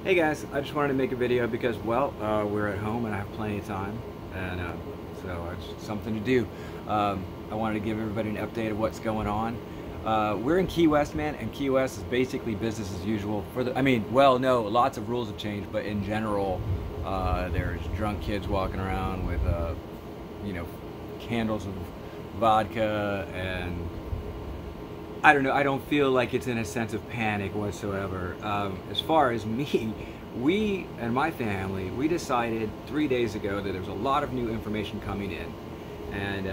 Hey guys, I just wanted to make a video because, well, we're at home and I have plenty of time, and so it's something to do. I wanted to give everybody an update of what's going on. We're in Key West, man, and Key West is basically business as usual. Well, no, lots of rules have changed, but in general, there's drunk kids walking around with, you know, candles of vodka, and I don't know. I don't feel like it's in a sense of panic whatsoever. As far as me, we and my family, we decided 3 days ago that there's a lot of new information coming in, and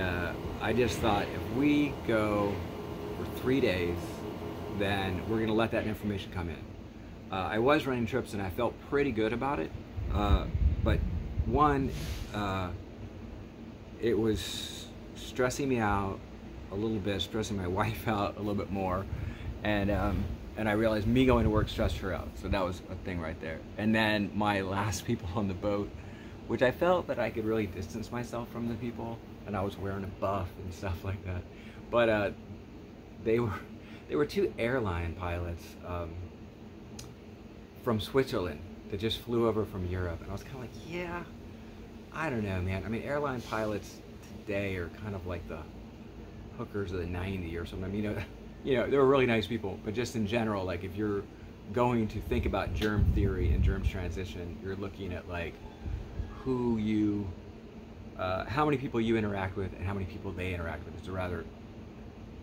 I just thought if we go for 3 days, then we're going to let that information come in. I was running trips and I felt pretty good about it, but one, it was stressing me out a little bit, stressing my wife out a little bit more, and I realized me going to work stressed her out, so that was a thing right there. And then my last people on the boat, which I felt that I could really distance myself from the people, and I was wearing a buff and stuff like that, but they were two airline pilots from Switzerland that just flew over from Europe, and I was kind of like, yeah, I don't know, man. I mean, airline pilots today are kind of like the hookers of the '90s or something. They were really nice people, but just in general, like if you're going to think about germ theory and germs transition, you're looking at like who you, how many people you interact with and how many people they interact with. It's a rather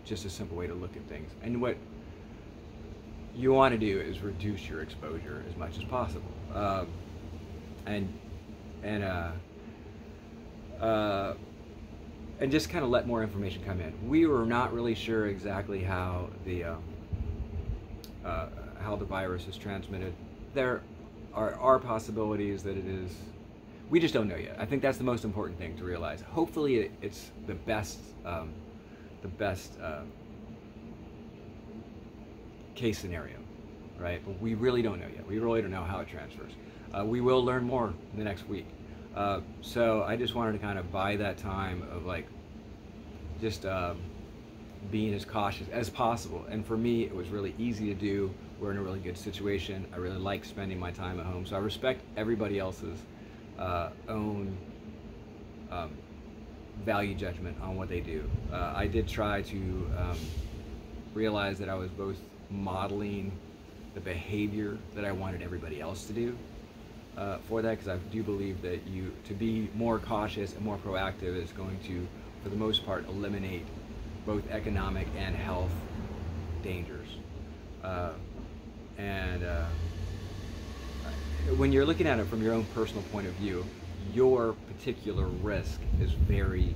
just a simple way to look at things. And what you want to do is reduce your exposure as much as possible, and just kind of let more information come in. We were not really sure exactly how the virus is transmitted. There are possibilities that it is. We just don't know yet. I think that's the most important thing to realize. Hopefully, it's the best case scenario, right? But we really don't know yet. We really don't know how it transfers. We will learn more in the next week. So I just wanted to kind of buy that time of like just being as cautious as possible. And for me, it was really easy to do. We're in a really good situation. I really like spending my time at home. So I respect everybody else's own value judgment on what they do. I did try to realize that I was both modeling the behavior that I wanted everybody else to do for that, because I do believe that to be more cautious and more proactive is going to, for the most part, eliminate both economic and health dangers. When you're looking at it from your own personal point of view, your particular risk is very,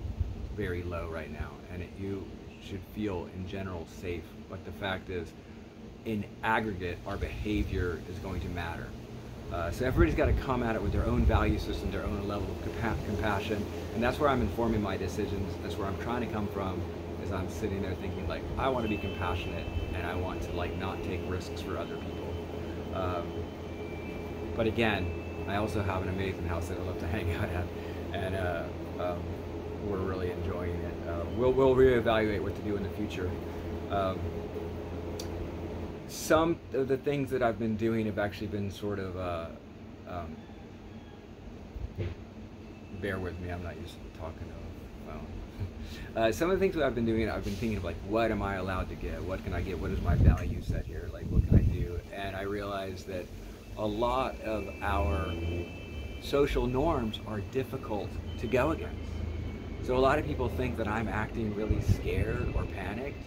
very low right now, and you should feel in general safe. But the fact is, in aggregate, our behavior is going to matter. So everybody's got to come at it with their own value system, their own level of compassion, and that's where I'm informing my decisions. That's where I'm trying to come from, is I'm sitting there thinking like, I want to be compassionate and I want to like not take risks for other people. But again, I also have an amazing house that I love to hang out at, and we're really enjoying it. We'll reevaluate what to do in the future. Some of the things that I've been doing have actually been sort of, bear with me, I'm not used to talking to a phone. Some of the things that I've been doing, I've been thinking of like, what am I allowed to get? What can I get? What is my value set here? Like, what can I do? And I realized that a lot of our social norms are difficult to go against. So a lot of people think that I'm acting really scared or panicked,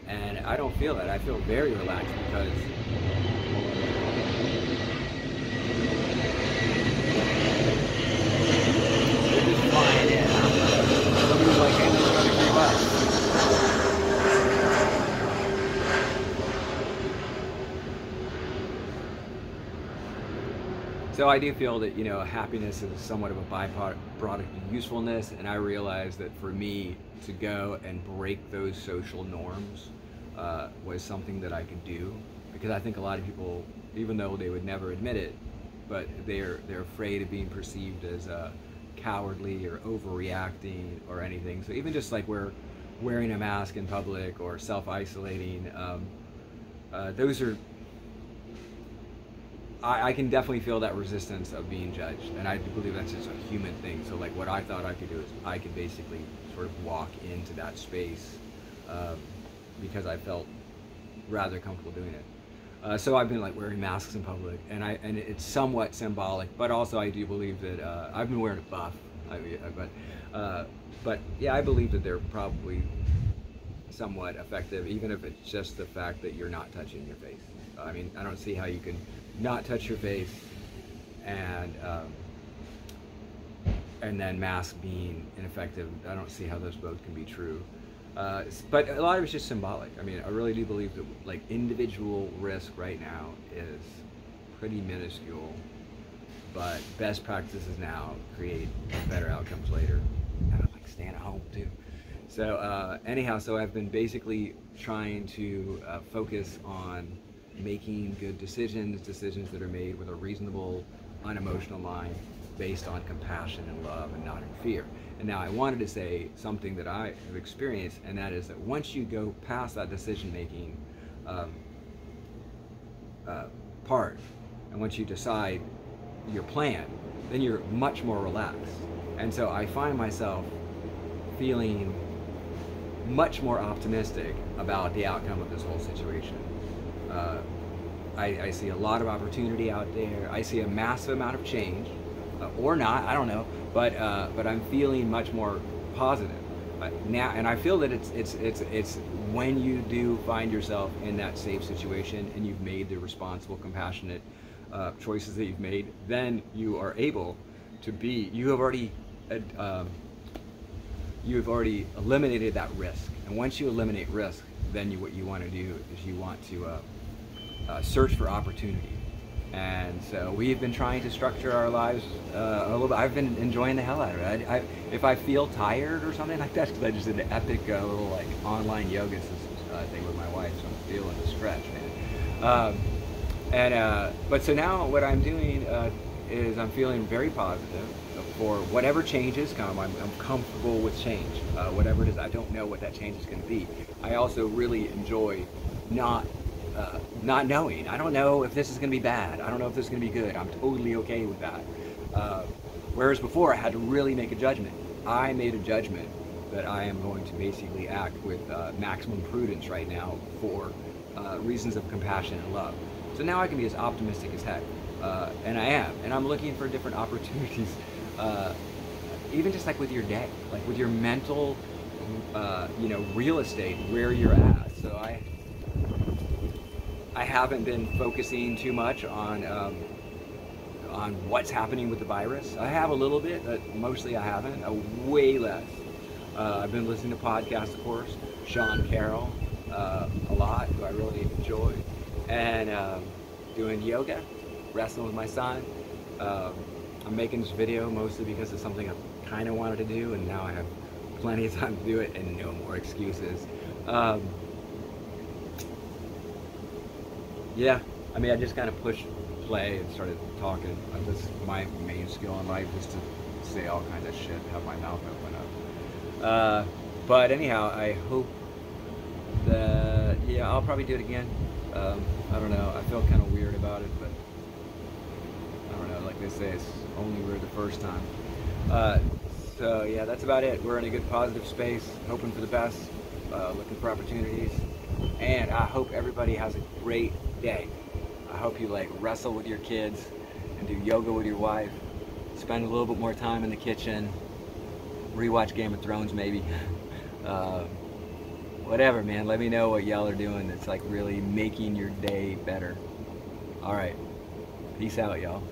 and I don't feel that. I feel very relaxed because they're just flying in. Somebody's like, hey, let's go to Key West. So I do feel that, happiness is somewhat of a byproduct of usefulness, and I realized that for me to go and break those social norms was something that I could do, because I think a lot of people, even though they would never admit it, but they're afraid of being perceived as cowardly or overreacting or anything. So even just like wearing a mask in public or self-isolating, those are I can definitely feel that resistance of being judged, and I do believe that's just a human thing. So like what I thought I could do is I could basically sort of walk into that space because I felt rather comfortable doing it. So I've been like wearing masks in public, and it's somewhat symbolic, but also I do believe that I've been wearing a buff. But yeah, I believe that they're probably somewhat effective, even if it's just the fact that you're not touching your face. I mean, I don't see how you can not touch your face and then mask being ineffective. I don't see how those both can be true. But a lot of it's just symbolic. I mean, I really do believe that like individual risk right now is pretty minuscule, but best practices now create better outcomes later. And I'm like staying at home too. So anyhow, so I've been basically trying to focus on making good decisions that are made with a reasonable, unemotional mind based on compassion and love and not in fear. And now I wanted to say something that I have experienced, and that is that once you go past that decision-making part, and once you decide your plan, then you're much more relaxed. And so I find myself feeling much more optimistic about the outcome of this whole situation. I see a lot of opportunity out there. I see a massive amount of change, or not, I don't know, but I'm feeling much more positive now, and I feel that it's when you do find yourself in that safe situation and you've made the responsible, compassionate choices that you've made, then you are able to be. You have already eliminated that risk, and once you eliminate risk, then what you want to do is you want to search for opportunity. And so we've been trying to structure our lives a little bit. I've been enjoying the hell out of it. If I feel tired or something like that, because I just did an epic little like online yoga thing with my wife, so I'm feeling the stretch, man. But so now what I'm doing is I'm feeling very positive for whatever changes come. I'm comfortable with change, whatever it is. I don't know what that change is going to be. I also really enjoy not knowing. I don't know if this is going to be bad. I don't know if this is going to be good. I'm totally okay with that. Whereas before I had to really make a judgment. I made a judgment that I am going to basically act with maximum prudence right now for reasons of compassion and love. So now I can be as optimistic as heck. And I am. And I'm looking for different opportunities, even just like with your day, like with your mental, real estate, where you're at. So I haven't been focusing too much on what's happening with the virus. I have a little bit, but mostly I haven't. Way less. I've been listening to podcasts, of course. Sean Carroll, a lot, who I really enjoy, and doing yoga, wrestling with my son. I'm making this video mostly because it's something I kind of wanted to do, and now I have plenty of time to do it and no more excuses. Yeah, I mean, I just kind of pushed play and started talking. That's my main skill in life, is to say all kinds of shit, have my mouth open up. But anyhow, I hope that, yeah, I'll probably do it again. I don't know, I feel kind of weird about it, but I don't know, like they say, it's only weird the first time. So yeah, that's about it. We're in a good positive space, hoping for the best, looking for opportunities, and I hope everybody has a great day. I hope you like wrestle with your kids and do yoga with your wife, spend a little bit more time in the kitchen, rewatch Game of Thrones maybe. Whatever, man, let me know what y'all are doing that's like really making your day better. All right, peace out, y'all.